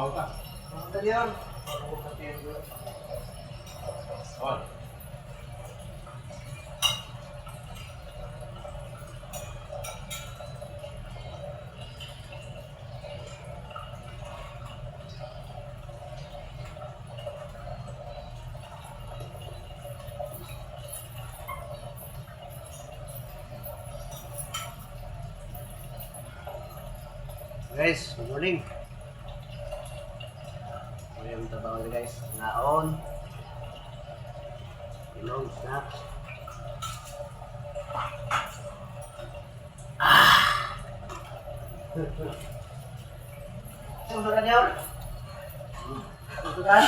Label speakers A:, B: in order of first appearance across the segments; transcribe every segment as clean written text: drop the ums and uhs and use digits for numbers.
A: Trabaho ka.
B: Dali yun. Ako pati yun.
A: Oh.
B: Guys, good morning. Mayroong trabaho na guys. Naon. Ilong, snacks. Ano ka niya? Ano ka?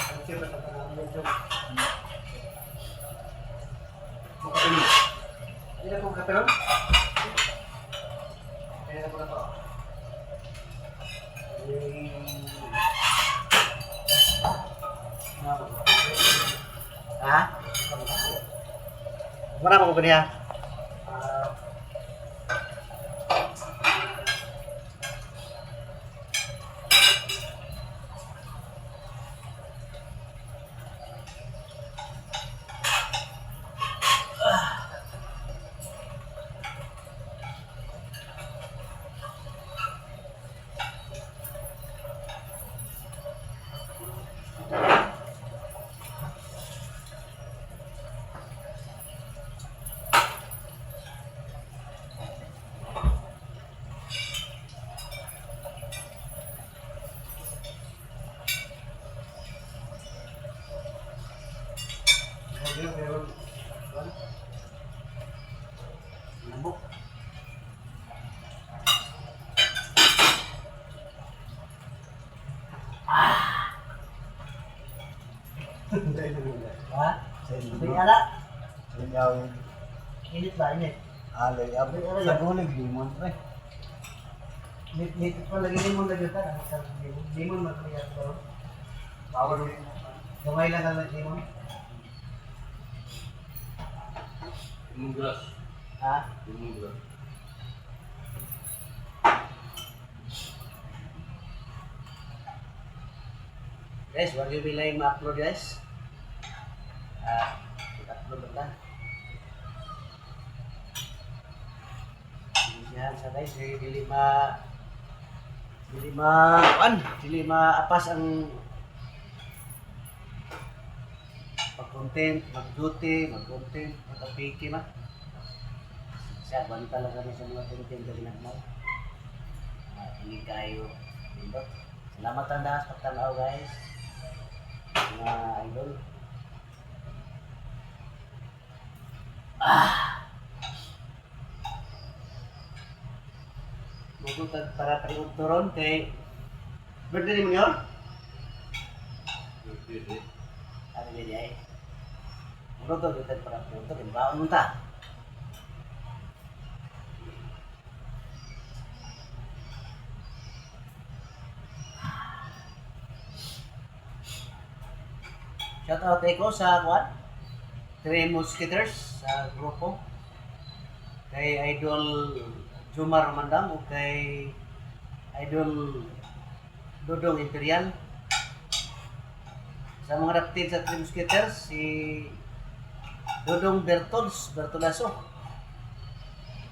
B: Ano siya ba sa panahon niya? Hindi na kong kaperon? Kaya ko na to. Ha? Marami ko ba niya? Meron. Lambok. Ha? Tingala.
C: Lingawin.
B: Init ba? Init?
C: Alay, abay, sa gulig, limon, pre.
B: Nit pa lagi limon lagi ta. Limon maglihat ko. Bawal ulit. Gamay lang ang limon.
A: Lemongrass.
B: Ha?
A: Lemongrass.
B: Guys, wag yung bilay ma-upload guys. I-upload na. Yan sa guys, dili apas ang pag-content, mag-duty, mag-content, mag-piki ma. Siya, bali talaga na sa mga content na ginagawa. Hindi kayo. Salamat ang dahas pagtanaw guys. Mga idol. Magutag para pag-turon kay birthday mo yun? Ano niya niya eh? Magutag para pag-turon. Baon mo ta? Shout out ko sa kuwan. 3 Musketeers sa grupo. Kay Idol Jumar Mandam o kay Idol Dodong Imperial. Sa mga rapid sa 3 Musketeers, si Dodong Bertolaso.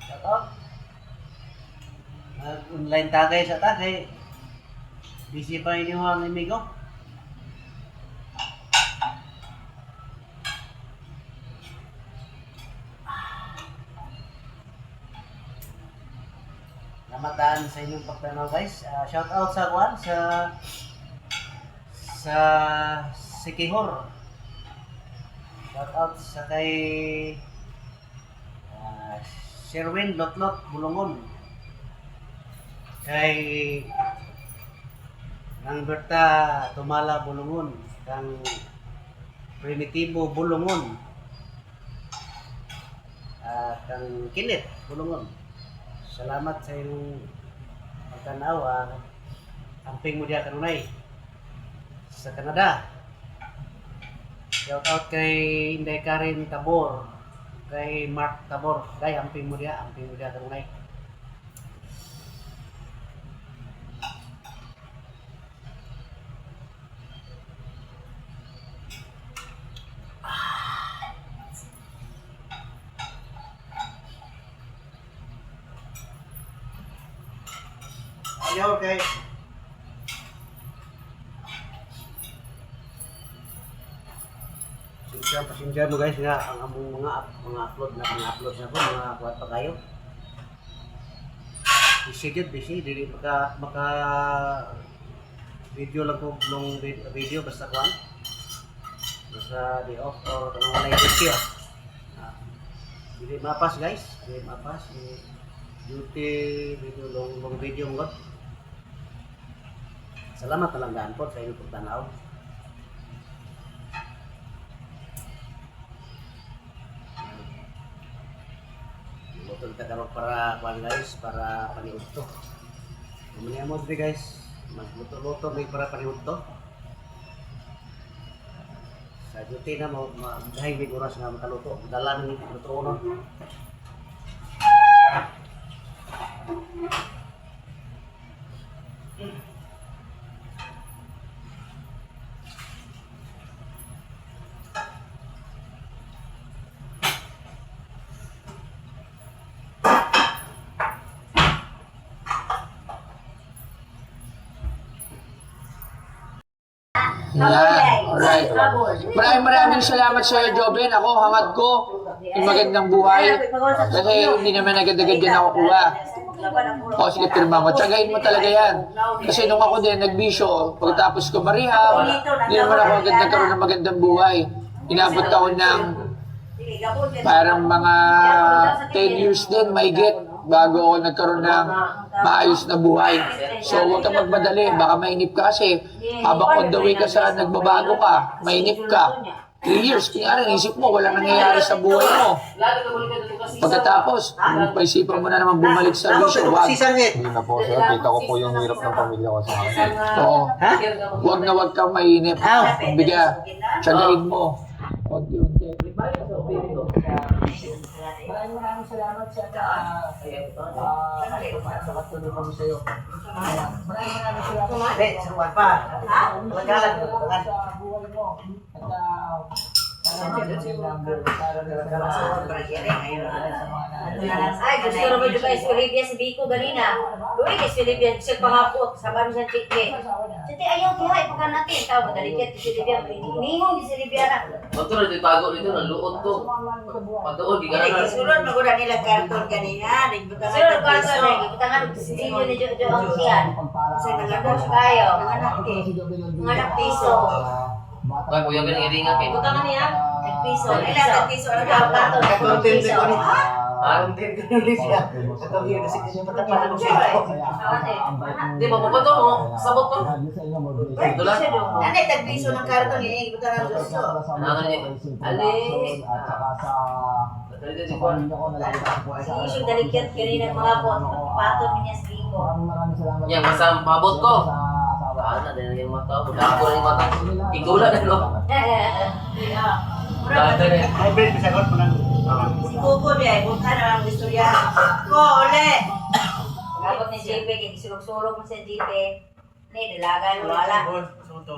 B: Shout out. Online tagay sa tagay. Busy pa inyo ang amigo. Namataan sa inyong pagtanaw guys. Shout out sa kuan sa Sikihor. Shout out sa kay Sherwin Lotlot Bulungon. Kay Nang Berta Tumala Bulungon, kang Primitibo Bulungon. Kang Kilit Bulungon. Salamat sa iyong pagtanaw. Amping mo diya kanunay sa Canada. Shout out kay Inday Karen Tabor, kay Mark Tabor. Kay amping mo diya kanunay. Ayaw kay pasensya mo guys nga ang among mga upload na ko mga kuhat pa kayo. Busy dili maka video lang ko long video basta kuan. Basta di off or wala video. Dili mapas guys, dili mapas duty video long video ngot. Salamat talanggaan po sa inyong pagtanaw. Botol ka daw para kuan guys, para paniud to. Mamaya mo dito guys, magluto-luto may para paniud to. Sa duty na mo dahil may oras nga makaluto, dala ni luto uno.
D: Alright. Maraming salamat sa iyo, Joben. Ako, hangad ko yung magandang buhay. Kasi hindi naman agad-agad yan nakukuha. O, sige, pirma mo. Tsagain mo talaga yan. Kasi nung ako din, nagbisyo, pagkatapos ko marihab, hindi naman ako agad nagkaroon ng magandang buhay. Inabot ako ng parang mga 10 years din, mahigit, bago ako nagkaroon ng maayos na buhay. So, huwag kang magmadali. Baka mainip ka kasi habang on the way ka sa nagbabago ka, mainip ka. 3 years, kaya naisip mo, walang nangyayari sa buhay mo. Pagkatapos, paisipan mo na naman bumalik sa bisyo.
C: Hindi na po sir, kita ko po yung hirap ng pamilya ko sa akin.
D: Oo. Huwag na huwag kang mainip. Biga, tsagain mo. Unti-unti. Maraming salamat sa pagtulong kami sa iyo. Maraming salamat.
B: Sa kuan pa. Magalan ko
D: sa buhay mo.
E: Ay, gusto ko naman yung Espiribia sa Biko ganina. Doon yung Espiribia sa pangapot, sabi sa chike. Chite, ayaw tihay, pagka natin. Tawag, madalikit, Espiribia. Hinihong yung Espiribia na.
A: Ito na dito bago dito, naluot to. Pagdoon, di ka na.
F: Sulod magura nila karton kanina, nagbuta
E: Sir, ang karton na, ibutangan ng sinyo ni Jojo ang siyan.
F: Sa nalagos
E: Kayo,
F: anak
E: mga nagpiso.
A: Ay, kuya, pinag-iringan kayo.
E: Ibutangan niya, nagpiso.
F: Ilan nagpiso? Ano
E: Ikaw, karton, nagpiso.
B: Content ko ulit siya. Ito yun kasi patapalan ko siya.
A: Di ba, pa to, sabot to. Ito lang.
F: Nanay, tagpiso ng karton, ibuta ng gusto.
A: Ano niya? Ali.
E: Yung dalikit, kanina mga pot, paton niya sa Biko.
A: Yan, basta mabot ko. Sana, dahil yung mata. Pagkako na yung mata. Igula na, no? Dati na.
B: Ay, Ben, bisagot mo lang.
F: Si Coco niya, ibuta na ang istorya. Ko, uli!
E: Pagkabot ni JP, kaya sulog-sulog mo sa JP. Ni, dalagan, wala.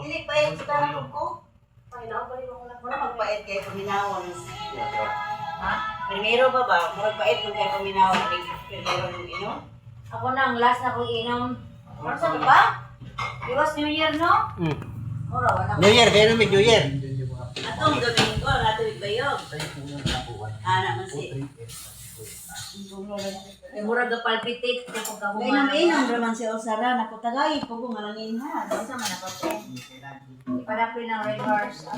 F: Hindi pa yung kita ko. Mura magpait kayo paminawon. Ha? Primero ba ba? Mura pait kung kayo paminawon. Primero yung inom.
E: Ako na, ang last na kong inom. Ano sa ba? It was New Year, no? Mura, wala.
B: New Year, kaya namin New Year.
F: Atong Domingo, ang atong bayog. Anak man si.
E: Mura ga palpitate kaya pagkahuman.
F: Inom-inom naman si Osara. Naku tagay po kung malangin ha.
E: Isa man ako, te. Ipanapin ng Red Horse.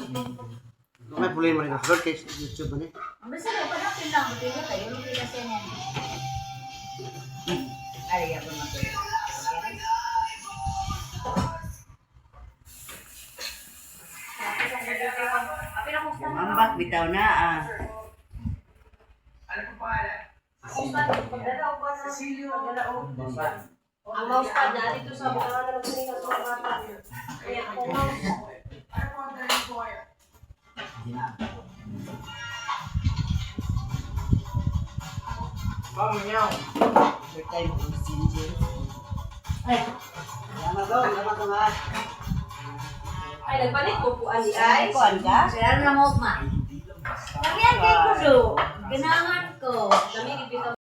B: Kung may problema rin ako, kay YouTube mo niya.
E: Ang basta na, ipanapin lang. Buti ka tayo, nung pila siya niyan. Ay, ako na to.
F: Mambak bitaw na ah.
E: Ang mousepad na dito sa mga nalagay ng mga bata. Kaya ako mouse.
F: Third time ko sinjil.
B: Ay, salamat daw, salamat daw nga.
E: Ay, nagpalit ko po, Ali. Ay,
F: Kuan ka?
E: sila na mouse ma. Kami ang kay ko do. Ganahan ko. Kami ibitaw